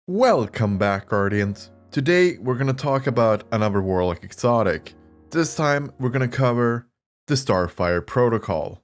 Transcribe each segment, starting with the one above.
Welcome back, Guardians. Today we're gonna talk about another warlock exotic. This time we're gonna cover the Starfire Protocol.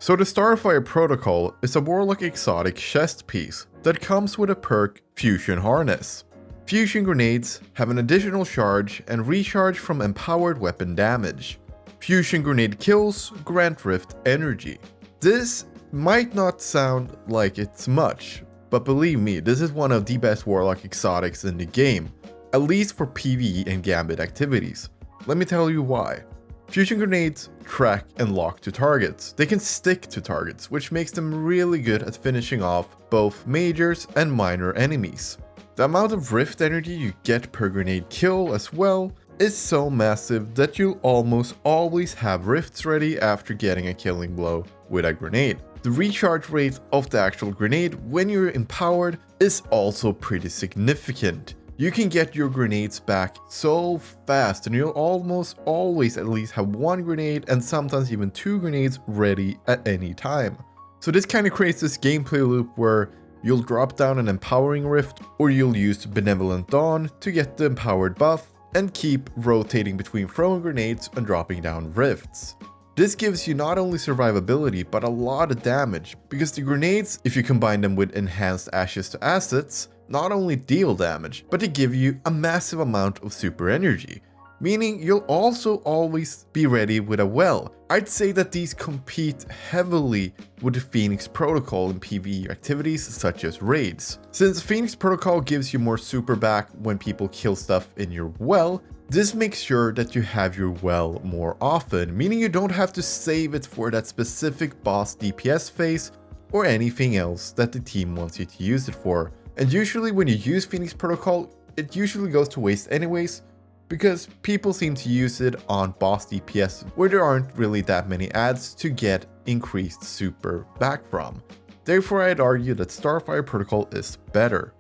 So the Starfire Protocol is a warlock exotic chest piece that comes with a perk Fusion Harness. Fusion grenades have an additional charge and recharge from empowered weapon damage. Fusion grenade kills grant rift energy. This might not sound like it's much, but believe me, this is one of the best warlock exotics in the game, at least for PvE and Gambit activities. Let me tell you why. Fusion grenades track and lock to targets. They can stick to targets, which makes them really good at finishing off both majors and minor enemies. The amount of rift energy you get per grenade kill as well is so massive that you'll almost always have rifts ready after getting a killing blow with a grenade. The recharge rate of the actual grenade when you're empowered is also pretty significant. You can get your grenades back so fast and you'll almost always at least have one grenade and sometimes even two grenades ready at any time. So this kind of creates this gameplay loop where you'll drop down an empowering rift or you'll use Benevolent Dawn to get the empowered buff and keep rotating between throwing grenades and dropping down rifts. This gives you not only survivability but a lot of damage because the grenades, if you combine them with enhanced ashes to assets, not only deal damage, but they give you a massive amount of super energy, meaning you'll also always be ready with a well. I'd say that these compete heavily with the Phoenix Protocol in PvE activities such as raids. Since Phoenix Protocol gives you more super back when people kill stuff in your well, this makes sure that you have your well more often, meaning you don't have to save it for that specific boss DPS phase or anything else that the team wants you to use it for. And usually when you use Phoenix Protocol, it usually goes to waste anyways, because people seem to use it on boss DPS where there aren't really that many ads to get increased super back from. Therefore, I'd argue that Starfire Protocol is better.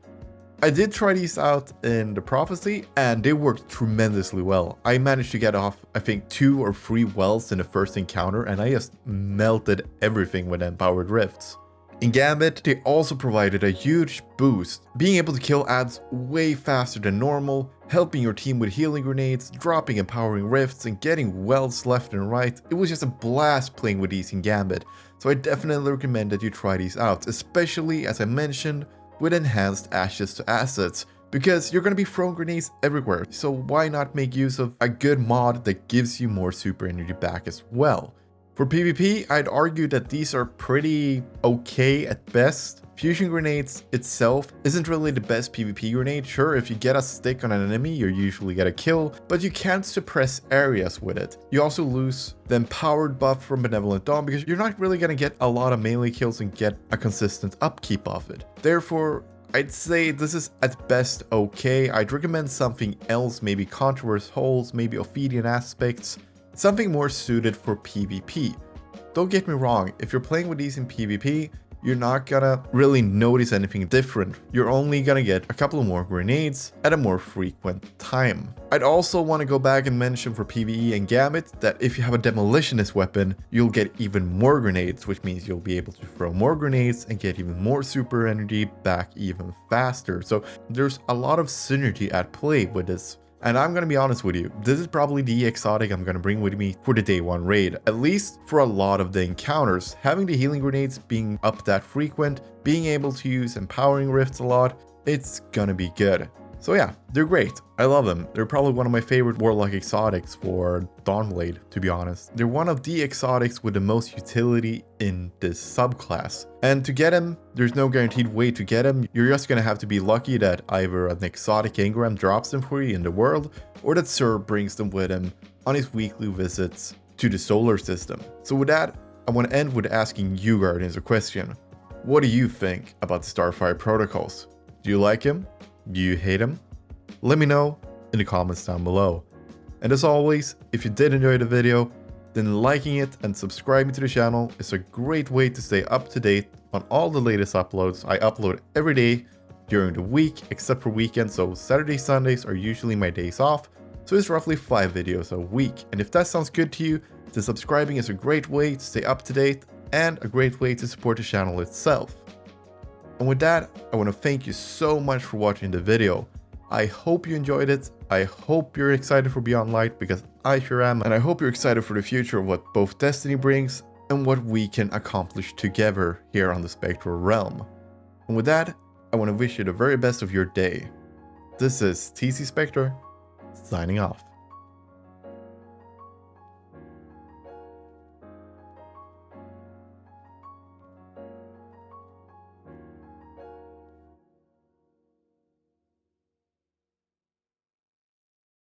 I did try these out in the Prophecy and they worked tremendously well. I managed to get off I think 2 or 3 wells in the first encounter and I just melted everything with empowered rifts. In Gambit, they also provided a huge boost, being able to kill ads way faster than normal, helping your team with healing grenades, dropping empowering rifts, and getting wells left and right. It was just a blast playing with these in Gambit, so I definitely recommend that you try these out, especially as I mentioned, with enhanced ashes to assets, because you're going to be throwing grenades everywhere, so why not make use of a good mod that gives you more super energy back as well. For PvP, I'd argue that these are pretty okay at best. Fusion grenades itself isn't really the best PvP grenade. Sure, if you get a stick on an enemy, you usually get a kill, but you can't suppress areas with it. You also lose the empowered buff from Benevolent Dawn because you're not really gonna get a lot of melee kills and get a consistent upkeep of it. Therefore, I'd say this is at best okay. I'd recommend something else, maybe Controverse Holes, maybe Ophidian Aspects, something more suited for PvP. Don't get me wrong, if you're playing with these in PvP, you're not gonna really notice anything different. You're only gonna get a couple more grenades at a more frequent time. I'd also want to go back and mention for PvE and Gambit that if you have a demolitionist weapon, you'll get even more grenades, which means you'll be able to throw more grenades and get even more super energy back even faster. So there's a lot of synergy at play with this. And I'm gonna be honest with you, this is probably the exotic I'm gonna bring with me for the day 1 raid, at least for a lot of the encounters. Having the healing grenades being up that frequent, being able to use empowering rifts a lot, it's gonna be good. So yeah, they're great. I love them. They're probably one of my favorite warlock exotics for Dawnblade, to be honest. They're one of the exotics with the most utility in this subclass. And to get them, there's no guaranteed way to get them. You're just gonna have to be lucky that either an exotic engram drops them for you in the world, or that Sir brings them with him on his weekly visits to the solar system. So with that, I want to end with asking you Guardians a question. What do you think about the Starfire Protocols? Do you like him? Do you hate him? Let me know in the comments down below. And as always, if you did enjoy the video, then liking it and subscribing to the channel is a great way to stay up to date on all the latest uploads. I upload every day during the week except for weekends, so Saturdays, Sundays are usually my days off, so it's roughly 5 videos a week. And if that sounds good to you, then subscribing is a great way to stay up to date and a great way to support the channel itself. And with that, I want to thank you so much for watching the video. I hope you enjoyed it. I hope you're excited for Beyond Light, because I sure am, and I hope you're excited for the future of what both Destiny brings and what we can accomplish together here on the Spectral realm. And with that, I want to wish you the very best of your day. This is TCSpectre, signing off.